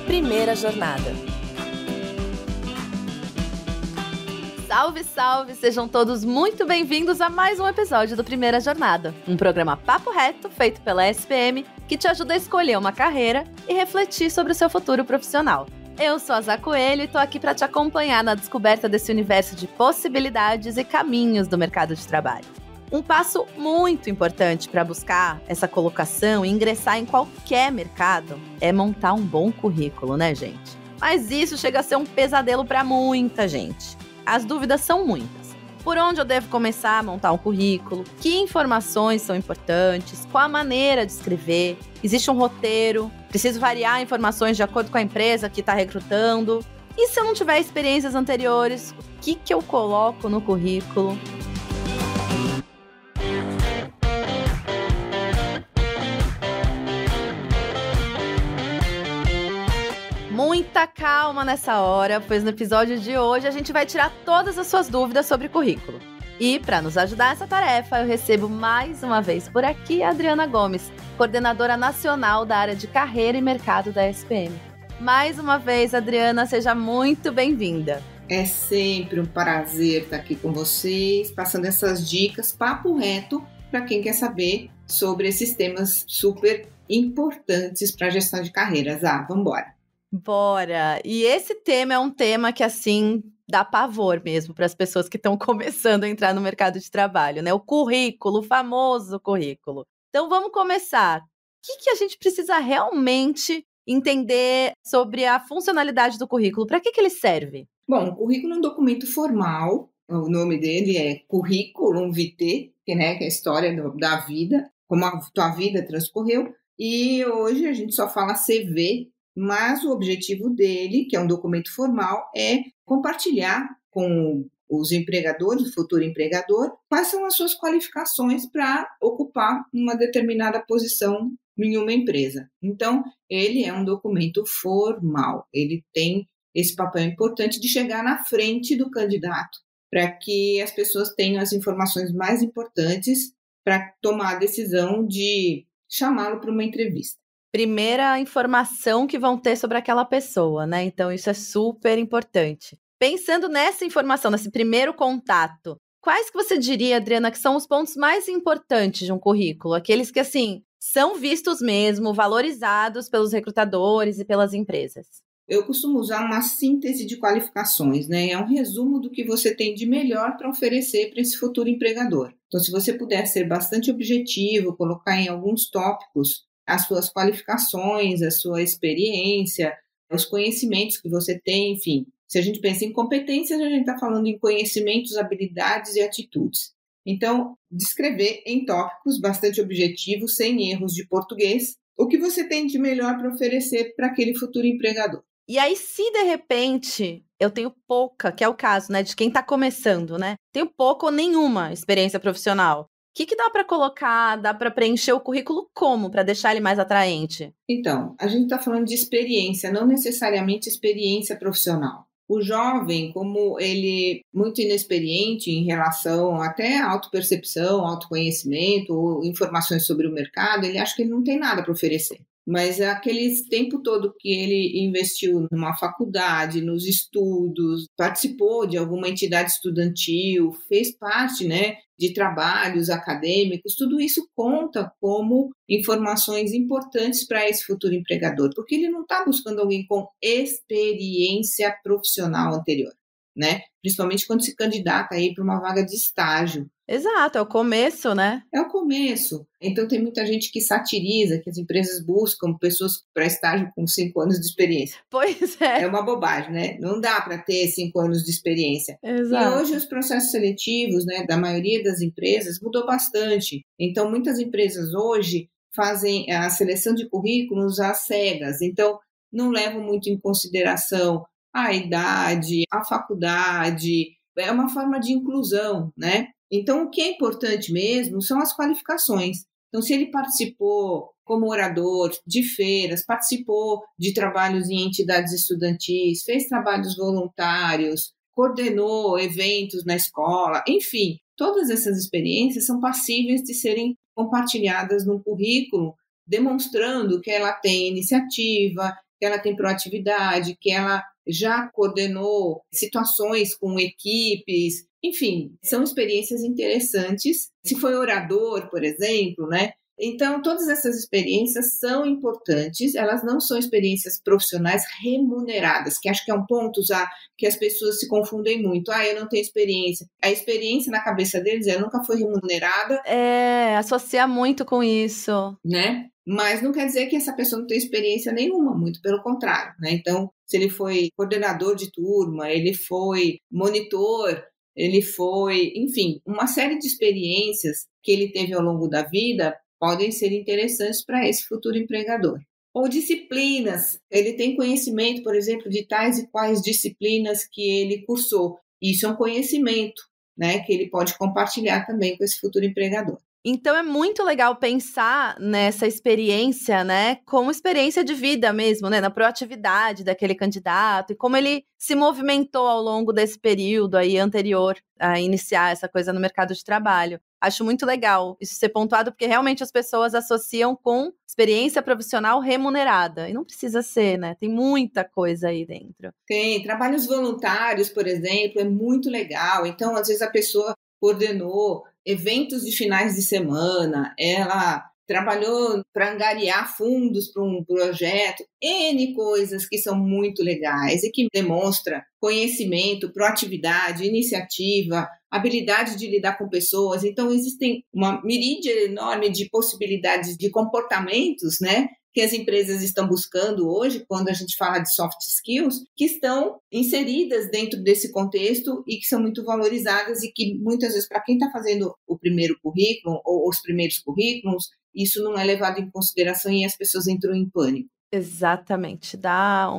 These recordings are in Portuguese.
Primeira Jornada. Salve, salve! Sejam todos muito bem-vindos a mais um episódio do Primeira Jornada, um programa papo reto feito pela SPM que te ajuda a escolher uma carreira e refletir sobre o seu futuro profissional. Eu sou a Zá Coelho e tô aqui para te acompanhar na descoberta desse universo de possibilidades e caminhos do mercado de trabalho. Um passo muito importante para buscar essa colocação e ingressar em qualquer mercado é montar um bom currículo, né, gente? Mas isso chega a ser um pesadelo para muita gente. As dúvidas são muitas. Por onde eu devo começar a montar um currículo? Que informações são importantes? Qual a maneira de escrever? Existe um roteiro? Preciso variar informações de acordo com a empresa que está recrutando? E se eu não tiver experiências anteriores, o que eu coloco no currículo? Muita calma nessa hora, pois no episódio de hoje a gente vai tirar todas as suas dúvidas sobre currículo. E para nos ajudar nessa tarefa, eu recebo mais uma vez por aqui a Adriana Gomes, coordenadora nacional da área de carreira e mercado da SPM. Mais uma vez, Adriana, seja muito bem-vinda. É sempre um prazer estar aqui com vocês, passando essas dicas, papo reto, para quem quer saber sobre esses temas super importantes para a gestão de carreiras. Vamos embora. Bora! E esse tema é um tema que, assim, dá pavor mesmo para as pessoas que estão começando a entrar no mercado de trabalho, né? O currículo, o famoso currículo. Então, vamos começar. O que a gente precisa realmente entender sobre a funcionalidade do currículo? Para que ele serve? Bom, o currículo é um documento formal. O nome dele é Curriculum Vitae, que é a história da vida, como a tua vida transcorreu. E hoje a gente só fala CV, mas o objetivo dele, que é um documento formal, é compartilhar com os empregadores, o futuro empregador, quais são as suas qualificações para ocupar uma determinada posição em uma empresa. Então, ele é um documento formal, ele tem esse papel importante de chegar na frente do candidato, para que as pessoas tenham as informações mais importantes para tomar a decisão de chamá-lo para uma entrevista. Primeira informação que vão ter sobre aquela pessoa, né? Então, isso é super importante. Pensando nessa informação, nesse primeiro contato, quais que você diria, Adriana, que são os pontos mais importantes de um currículo? Aqueles que, assim, são vistos mesmo, valorizados pelos recrutadores e pelas empresas. Eu costumo usar uma síntese de qualificações, né? É um resumo do que você tem de melhor para oferecer para esse futuro empregador. Então, se você puder ser bastante objetivo, colocar em alguns tópicos as suas qualificações, a sua experiência, os conhecimentos que você tem, enfim. Se a gente pensa em competências, a gente está falando em conhecimentos, habilidades e atitudes. Então, descrever em tópicos bastante objetivos, sem erros de português, o que você tem de melhor para oferecer para aquele futuro empregador. E aí, se de repente eu tenho pouca, que é o caso, né, de quem está começando, né? Tenho pouca ou nenhuma experiência profissional. O que dá para colocar, dá para preencher o currículo como, para deixar ele mais atraente? Então, a gente está falando de experiência, não necessariamente experiência profissional. O jovem, como ele é muito inexperiente em relação até à autopercepção, autoconhecimento, ou informações sobre o mercado, ele acha que ele não tem nada para oferecer. Mas aquele tempo todo que ele investiu numa faculdade, nos estudos, participou de alguma entidade estudantil, fez parte, de trabalhos acadêmicos, tudo isso conta como informações importantes para esse futuro empregador, porque ele não está buscando alguém com experiência profissional anterior, né? Principalmente quando se candidata aí para uma vaga de estágio. Exato, é o começo, né? É o começo. Então tem muita gente que satiriza que as empresas buscam pessoas para estágio com 5 anos de experiência. Pois é. É uma bobagem, né? Não dá para ter 5 anos de experiência. Exato. E hoje os processos seletivos, da maioria das empresas mudou bastante. Então muitas empresas hoje fazem a seleção de currículos às cegas. Então não levam muito em consideração a idade, a faculdade. É uma forma de inclusão, né? Então, o que é importante mesmo são as qualificações. Então, se ele participou como orador de feiras, participou de trabalhos em entidades estudantis, fez trabalhos voluntários, coordenou eventos na escola, enfim, todas essas experiências são passíveis de serem compartilhadas num currículo, demonstrando que ela tem iniciativa, que ela tem proatividade, que ela já coordenou situações com equipes, enfim, são experiências interessantes. Se foi orador, por exemplo, né? Então, todas essas experiências são importantes, elas não são experiências profissionais remuneradas, que acho que é um ponto já que as pessoas se confundem muito. Eu não tenho experiência. A experiência na cabeça deles nunca foi remunerada. Associa muito com isso. Né? Mas não quer dizer que essa pessoa não tem experiência nenhuma, muito pelo contrário, né? Então, se ele foi coordenador de turma, ele foi monitor, ele foi, enfim, uma série de experiências que ele teve ao longo da vida podem ser interessantes para esse futuro empregador. Ou disciplinas, ele tem conhecimento, por exemplo, de tais e quais disciplinas que ele cursou. Isso é um conhecimento, né, que ele pode compartilhar também com esse futuro empregador. Então é muito legal pensar nessa experiência, né, como experiência de vida mesmo, né, na proatividade daquele candidato e como ele se movimentou ao longo desse período aí anterior a iniciar essa coisa no mercado de trabalho. Acho muito legal isso ser pontuado, porque realmente as pessoas associam com experiência profissional remunerada. E não precisa ser, né? Tem muita coisa aí dentro. Tem. Trabalhos voluntários, por exemplo, é muito legal. Então, às vezes a pessoa coordenou eventos de finais de semana, ela trabalhou para angariar fundos para um projeto, N coisas que são muito legais e que demonstra conhecimento, proatividade, iniciativa, habilidade de lidar com pessoas. Então, existem uma miríade enorme de possibilidades de comportamentos, né, que as empresas estão buscando hoje, quando a gente fala de soft skills, que estão inseridas dentro desse contexto e que são muito valorizadas e que muitas vezes, para quem está fazendo o primeiro currículo ou os primeiros currículos, isso não é levado em consideração e as pessoas entram em pânico. Exatamente, dá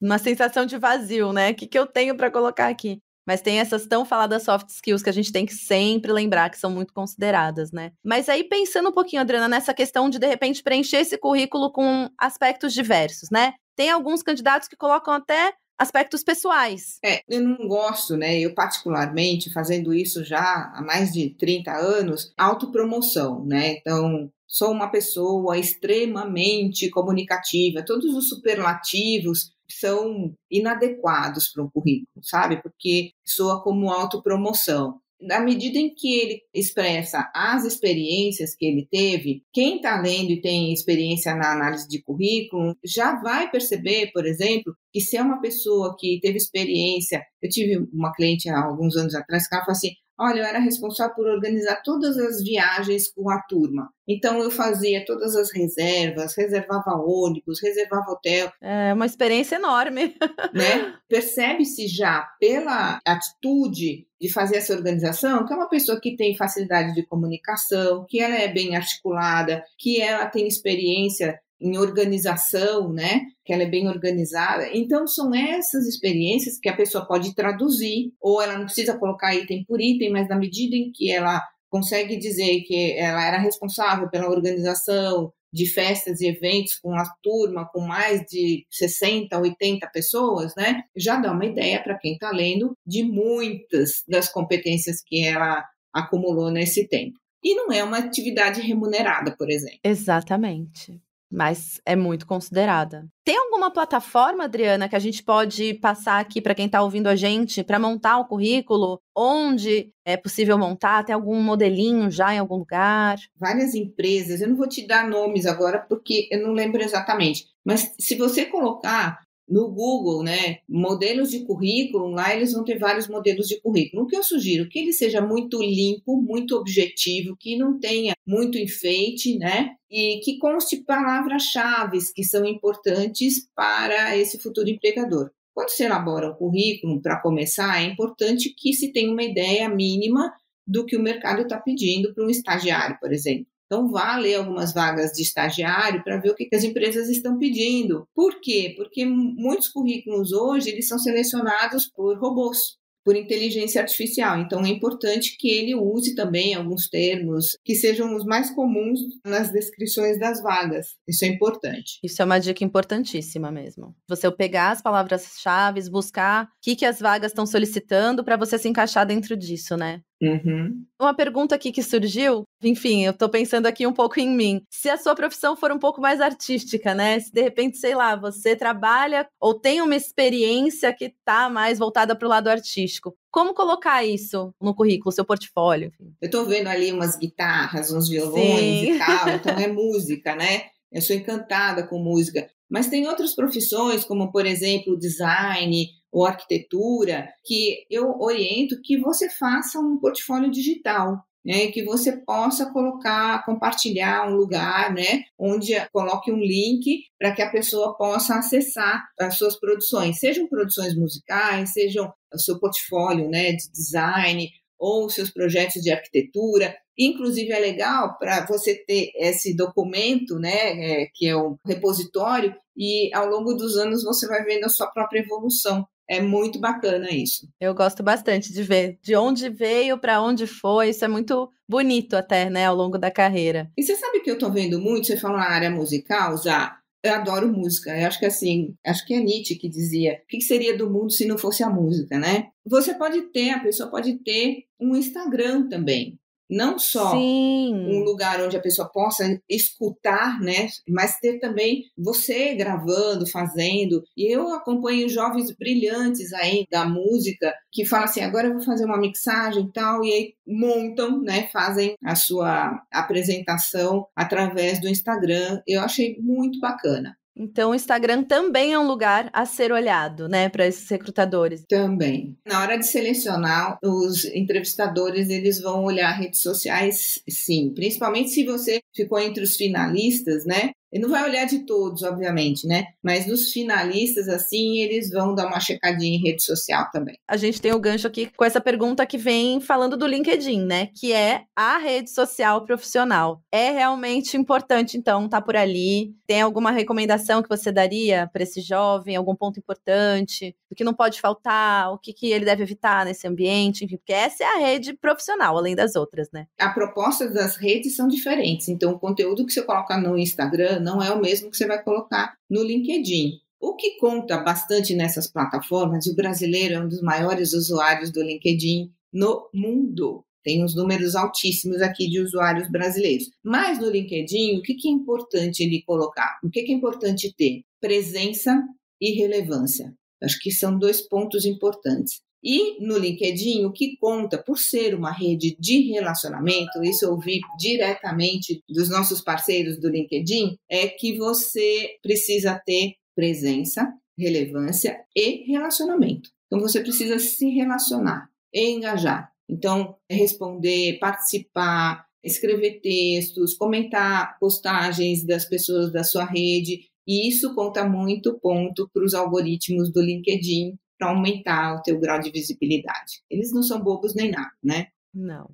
uma sensação de vazio, né? O que eu tenho para colocar aqui? Mas tem essas tão faladas soft skills que a gente tem que sempre lembrar que são muito consideradas, né? Mas aí, pensando um pouquinho, Adriana, nessa questão de repente, preencher esse currículo com aspectos diversos, né? Tem alguns candidatos que colocam até aspectos pessoais. Eu não gosto, né? Eu particularmente, fazendo isso já há mais de 30 anos, autopromoção, né? Então, sou uma pessoa extremamente comunicativa, todos os superlativos são inadequados para um currículo, sabe? Porque soa como autopromoção. Na medida em que ele expressa as experiências que ele teve, quem está lendo e tem experiência na análise de currículo já vai perceber, por exemplo, que se é uma pessoa que teve experiência... Eu tive uma cliente há alguns anos atrás que ela falou assim, olha, eu era responsável por organizar todas as viagens com a turma. Então, eu fazia todas as reservas, reservava ônibus, reservava hotel. É uma experiência enorme. Né? Percebe-se já pela atitude de fazer essa organização que é uma pessoa que tem facilidade de comunicação, que ela é bem articulada, que ela tem experiência em organização, né? Que ela é bem organizada. Então, são essas experiências que a pessoa pode traduzir, ou ela não precisa colocar item por item, mas na medida em que ela consegue dizer que ela era responsável pela organização de festas e eventos com a turma, com mais de 60, 80 pessoas, né? Já dá uma ideia para quem está lendo de muitas das competências que ela acumulou nesse tempo. E não é uma atividade remunerada, por exemplo. Exatamente. Mas é muito considerada. Tem alguma plataforma, Adriana, que a gente pode passar aqui para quem está ouvindo a gente para montar o currículo? Onde é possível montar? Tem algum modelinho já em algum lugar? Várias empresas, eu não vou te dar nomes agora porque eu não lembro exatamente, mas se você colocar no Google, né, modelos de currículo, lá eles vão ter vários modelos de currículo. O que eu sugiro? Que ele seja muito limpo, muito objetivo, que não tenha muito enfeite, né, e que conste palavras-chave que são importantes para esse futuro empregador. Quando se elabora um currículo, para começar, é importante que se tenha uma ideia mínima do que o mercado está pedindo para um estagiário, por exemplo. Então, vá ler algumas vagas de estagiário para ver o que as empresas estão pedindo. Por quê? Porque muitos currículos hoje eles são selecionados por robôs, por inteligência artificial. Então, é importante que ele use também alguns termos que sejam os mais comuns nas descrições das vagas. Isso é importante. Isso é uma dica importantíssima mesmo. Você pegar as palavras-chave, buscar o que as vagas estão solicitando para você se encaixar dentro disso, né? Uhum. Uma pergunta aqui que surgiu, enfim, eu tô pensando aqui um pouco em mim. Se a sua profissão for um pouco mais artística, né? Se de repente, sei lá, você trabalha ou tem uma experiência que tá mais voltada para o lado artístico, como colocar isso no currículo, seu portfólio? Enfim. Eu tô vendo ali umas guitarras, uns violões Sim. e tal, então é música, né? Eu sou encantada com música. Mas tem outras profissões, como, por exemplo, design ou arquitetura, que eu oriento que você faça um portfólio digital, né? Que você possa colocar, compartilhar um lugar, né? Onde coloque um link para que a pessoa possa acessar as suas produções, sejam produções musicais, sejam o seu portfólio, né, de design, ou seus projetos de arquitetura. Inclusive, é legal para você ter esse documento, né, que é um repositório, e ao longo dos anos você vai vendo a sua própria evolução. É muito bacana isso. Eu gosto bastante de ver de onde veio, para onde foi. Isso é muito bonito até, né, ao longo da carreira. E você sabe que eu estou vendo muito, você fala na área musical, já. Eu adoro música. Eu acho que assim, acho que é Nietzsche que dizia: o que seria do mundo se não fosse a música, né? Você pode ter, a pessoa pode ter um Instagram também. Não só um Sim. lugar onde a pessoa possa escutar, né? Mas ter também você gravando, fazendo. E eu acompanho jovens brilhantes aí da música que falam assim: agora eu vou fazer uma mixagem e tal, e aí montam, né? Fazem a sua apresentação através do Instagram. Eu achei muito bacana. Então, o Instagram também é um lugar a ser olhado, né, para esses recrutadores. Também. Na hora de selecionar, os entrevistadores, eles vão olhar redes sociais, sim. Principalmente se você ficou entre os finalistas, né? Ele não vai olhar de todos, obviamente, né? Mas dos finalistas, assim, eles vão dar uma checadinha em rede social também. A gente tem o gancho aqui com essa pergunta que vem falando do LinkedIn, né? Que é a rede social profissional. É realmente importante, então, estar por ali? Tem alguma recomendação que você daria para esse jovem? Algum ponto importante? O que não pode faltar? O que ele deve evitar nesse ambiente? Enfim, porque essa é a rede profissional, além das outras, né? A proposta das redes são diferentes. Então, o conteúdo que você coloca no Instagram não é o mesmo que você vai colocar no LinkedIn. O que conta bastante nessas plataformas, e o brasileiro é um dos maiores usuários do LinkedIn no mundo. Tem uns números altíssimos aqui de usuários brasileiros. Mas no LinkedIn, o que é importante ele colocar? O que é importante ter? Presença e relevância. Acho que são 2 pontos importantes. E no LinkedIn, o que conta, por ser uma rede de relacionamento, isso eu ouvi diretamente dos nossos parceiros do LinkedIn, é que você precisa ter presença, relevância e relacionamento. Então, você precisa se relacionar e engajar. Então, responder, participar, escrever textos, comentar postagens das pessoas da sua rede, e isso conta muito ponto para os algoritmos do LinkedIn, para aumentar o teu grau de visibilidade. Eles não são bobos nem nada, né? Não,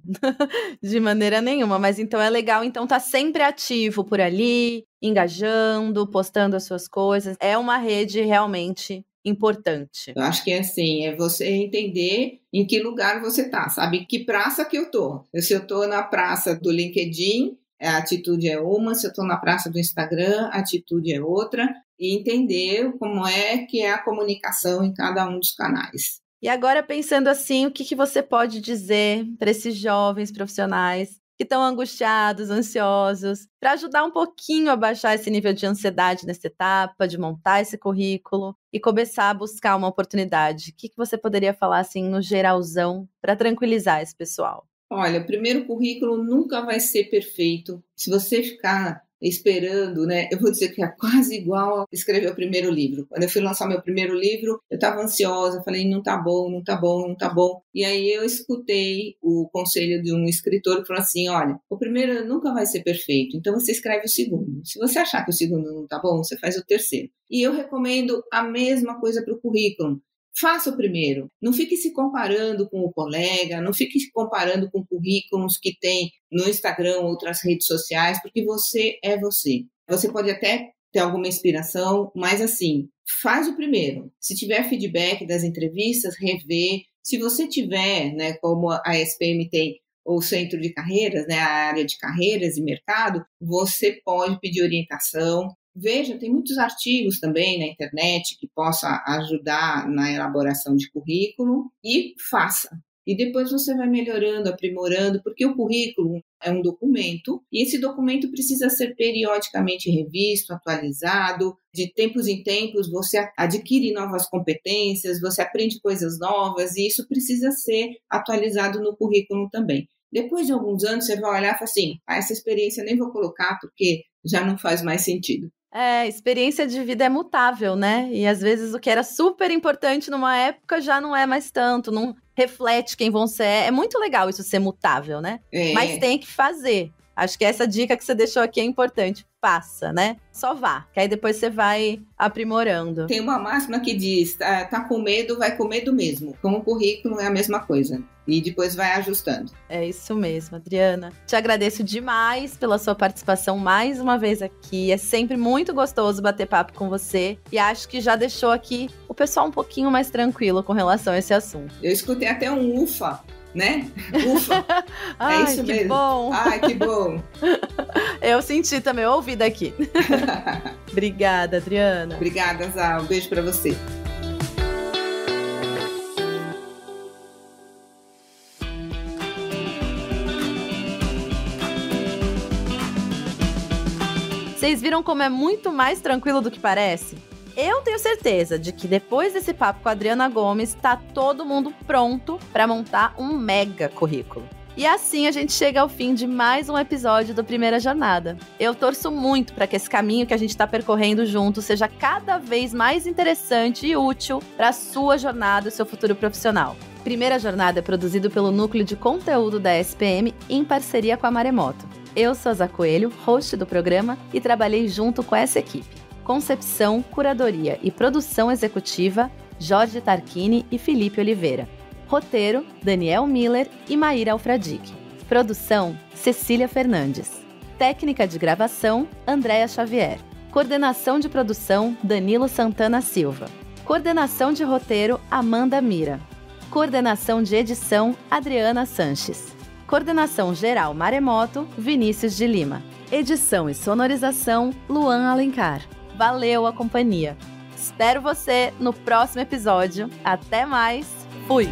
de maneira nenhuma. Mas então é legal, então, tá sempre ativo por ali, engajando, postando as suas coisas. É uma rede realmente importante. Eu acho que é assim, é você entender em que lugar você está, sabe? Que praça que eu tô. Se eu tô na praça do LinkedIn, a atitude é uma, se eu tô na praça do Instagram, a atitude é outra, e entender como é que é a comunicação em cada um dos canais. E agora, pensando assim, o que você pode dizer para esses jovens profissionais que estão angustiados, ansiosos, para ajudar um pouquinho a baixar esse nível de ansiedade nessa etapa, de montar esse currículo e começar a buscar uma oportunidade? O que você poderia falar, assim, no geralzão, para tranquilizar esse pessoal? Olha, o primeiro currículo nunca vai ser perfeito. Se você ficar esperando, né? Eu vou dizer que é quase igual a escrever o primeiro livro. Quando eu fui lançar meu primeiro livro, eu estava ansiosa, falei, não tá bom, não tá bom, não tá bom. E aí eu escutei o conselho de um escritor que falou assim, olha, o primeiro nunca vai ser perfeito, então você escreve o segundo. Se você achar que o segundo não tá bom, você faz o terceiro. E eu recomendo a mesma coisa para o currículo. Faça o primeiro. Não fique se comparando com o colega, não fique se comparando com currículos que tem no Instagram ou outras redes sociais, porque você é você. Você pode até ter alguma inspiração, mas assim, faz o primeiro. Se tiver feedback das entrevistas, revê. Se você tiver, né, como a SPM tem o centro de carreiras, né, a área de carreiras e mercado, você pode pedir orientação. Veja, tem muitos artigos também na internet que possa ajudar na elaboração de currículo e faça. e depois você vai melhorando, aprimorando, porque o currículo é um documento e esse documento precisa ser periodicamente revisto, atualizado. De tempos em tempos você adquire novas competências, você aprende coisas novas e isso precisa ser atualizado no currículo também. Depois de alguns anos você vai olhar e falar assim, essa experiência eu nem vou colocar porque já não faz mais sentido. Experiência de vida é mutável, né? E às vezes o que era super importante numa época já não é mais tanto, não reflete quem você é. É muito legal isso ser mutável, né? Mas tem que fazer. Acho que essa dica que você deixou aqui é importante. Faça, né? Só vá, que aí depois você vai aprimorando. Tem uma máxima que diz, tá com medo, vai com medo mesmo. Com o currículo é a mesma coisa. E depois vai ajustando. É isso mesmo, Adriana. Te agradeço demais pela sua participação mais uma vez aqui. É sempre muito gostoso bater papo com você. E acho que já deixou aqui o pessoal um pouquinho mais tranquilo com relação a esse assunto. Eu escutei até um ufa, né? Ufa. Ai, é isso que mesmo. Bom. Ai, que bom. Eu senti também, eu ouvi daqui. Obrigada, Adriana. Obrigada, Zá. Um beijo pra você. Vocês viram como é muito mais tranquilo do que parece? Eu tenho certeza de que depois desse papo com a Adriana Gomes, tá todo mundo pronto para montar um mega currículo. E assim a gente chega ao fim de mais um episódio do Primeira Jornada. Eu torço muito para que esse caminho que a gente está percorrendo junto seja cada vez mais interessante e útil para a sua jornada e seu futuro profissional. Primeira Jornada é produzido pelo Núcleo de Conteúdo da SPM em parceria com a Maremoto. Eu sou a Zá Coelho, host do programa, e trabalhei junto com essa equipe. Concepção, curadoria e produção executiva, Jorge Tarquini e Felipe Oliveira. Roteiro, Daniel Miller e Maíra Alfradique. Produção, Cecília Fernandes. Técnica de gravação, Andréa Xavier. Coordenação de produção, Danilo Santana Silva. Coordenação de roteiro, Amanda Mira. Coordenação de edição, Adriana Sanches. Coordenação geral Maremoto, Vinícius de Lima. Edição e sonorização, Luan Alencar. Valeu a companhia. Espero você no próximo episódio. Até mais. Fui!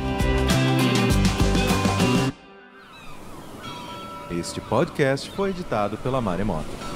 Este podcast foi editado pela Maremoto.